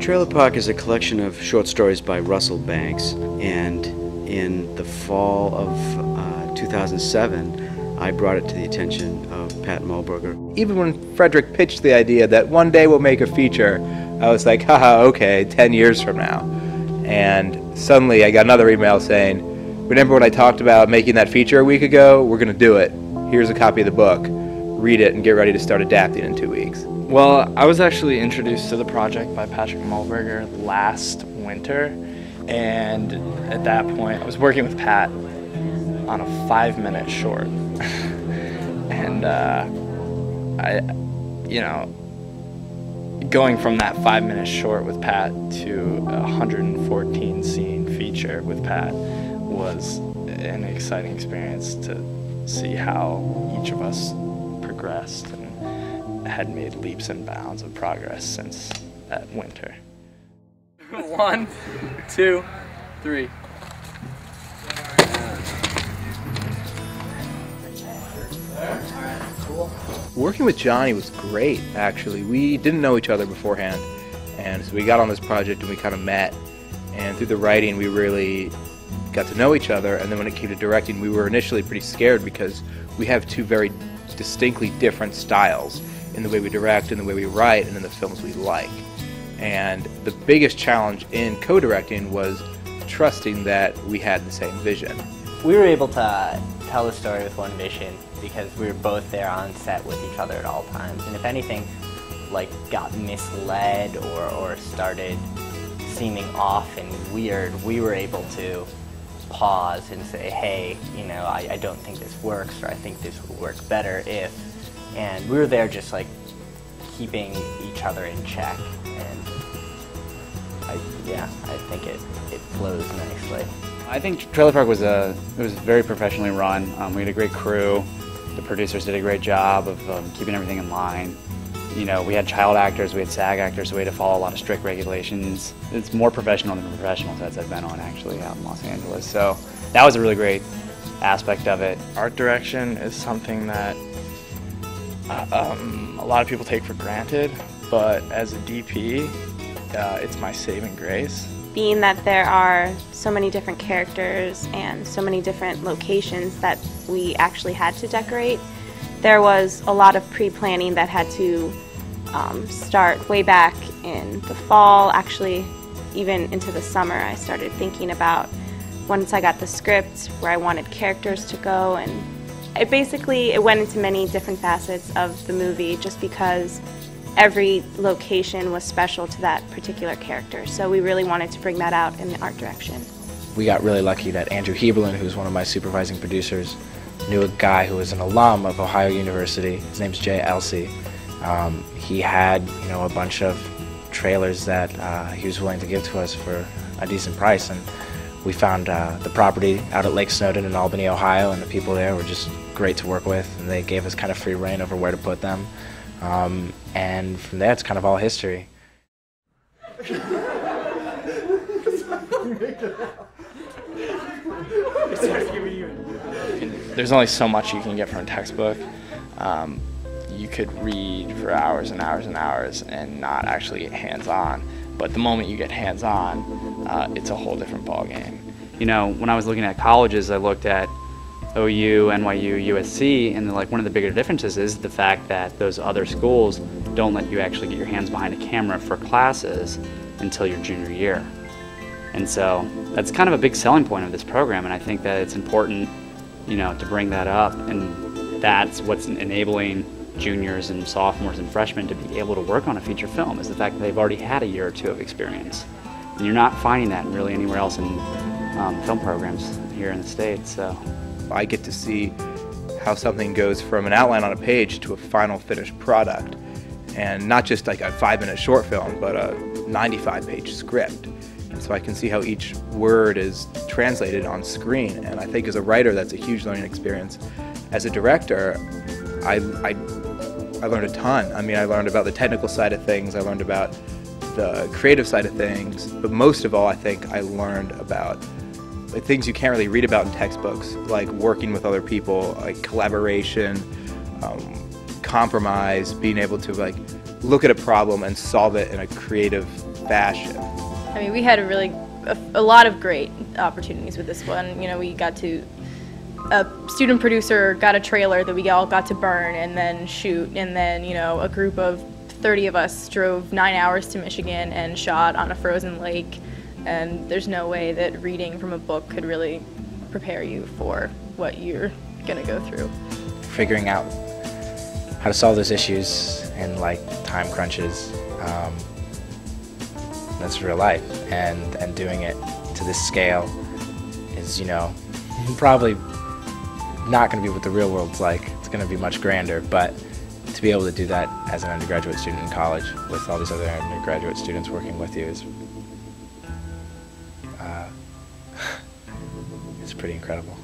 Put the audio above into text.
Trailerpark is a collection of short stories by Russell Banks, and in the fall of 2007, I brought it to the attention of Pat Mulberger. Even when Frederick pitched the idea that one day we'll make a feature, I was like, haha, okay, 10 years from now. And suddenly I got another email saying, remember when I talked about making that feature a week ago? We're going to do it. Here's a copy of the book. Read it and get ready to start adapting in 2 weeks. Well, I was actually introduced to the project by Patrick Mulberger last winter, and at that point I was working with Pat on a 5-minute short. And going from that 5-minute short with Pat to a 114 scene feature with Pat was an exciting experience to see how each of us progressed and had made leaps and bounds of progress since that winter. 1, 2, 3. Working with Johnny was great, actually. We didn't know each other beforehand, and so we got on this project and we kind of met, and through the writing we really got to know each other. And then when it came to directing, we were initially pretty scared because we have two very distinctly different styles in the way we direct, in the way we write, and in the films we like. And the biggest challenge in co-directing was trusting that we had the same vision. We were able to tell the story with one vision because we were both there on set with each other at all times. And if anything got misled or started seeming off and weird, we were able to pause and say, hey, I don't think this works, or I think this would work better if. And we were there just keeping each other in check. And I think it flows nicely. I think Trailerpark was very professionally run. We had a great crew. The producers did a great job of keeping everything in line. We had child actors, we had SAG actors, so we had to follow a lot of strict regulations. It's more professional than the professional sets I've been on, actually, out in Los Angeles. So that was a really great aspect of it. Art direction is something that a lot of people take for granted, but as a DP, it's my saving grace. Being that there are so many different characters and so many different locations that we actually had to decorate, there was a lot of pre-planning that had to start way back in the fall. Actually, even into the summer, I started thinking about, once I got the script, where I wanted characters to go, and it went into many different facets of the movie just because every location was special to that particular character. So we really wanted to bring that out in the art direction. We got really lucky that Andrew Heberlin, who's one of my supervising producers, knew a guy who was an alum of Ohio University. His name's Jay Elsey. He had, a bunch of trailers that he was willing to give to us for a decent price, and we found the property out at Lake Snowden in Albany, Ohio, and the people there were just great to work with, and they gave us kind of free reign over where to put them. And from there, it's kind of all history. There's only so much you can get from a textbook. You could read for hours and hours and hours and not actually get hands-on. But the moment you get hands-on, it's a whole different ballgame. When I was looking at colleges, I looked at OU, NYU, USC, and one of the bigger differences is the fact that those other schools don't let you actually get your hands behind a camera for classes until your junior year. And so that's kind of a big selling point of this program, and I think that it's important, to bring that up, and that's what's enabling juniors and sophomores and freshmen to be able to work on a feature film, is the fact that they've already had a year or two of experience. And you're not finding that really anywhere else in film programs here in the States. So I get to see how something goes from an outline on a page to a final finished product, and not just like a 5-minute short film, but a 95-page script. And so I can see how each word is translated on screen, and I think as a writer that's a huge learning experience. As a director, I learned a ton. I learned about the technical side of things, I learned about the creative side of things, but most of all I think I learned about things you can't really read about in textbooks, like working with other people, like collaboration, compromise, being able to look at a problem and solve it in a creative fashion. I mean, we had a lot of great opportunities with this one. You know, we got to, a student producer got a trailer that we all got to burn and then shoot, and then, you know, a group of 30 of us drove 9 hours to Michigan and shot on a frozen lake, and there's no way that reading from a book could really prepare you for what you're gonna go through. Figuring out how to solve those issues in like time crunches, that's real life, and doing it to this scale is, you know, probably not going to be what the real world's like. It's going to be much grander, but to be able to do that as an undergraduate student in college with all these other undergraduate students working with you is it's pretty incredible.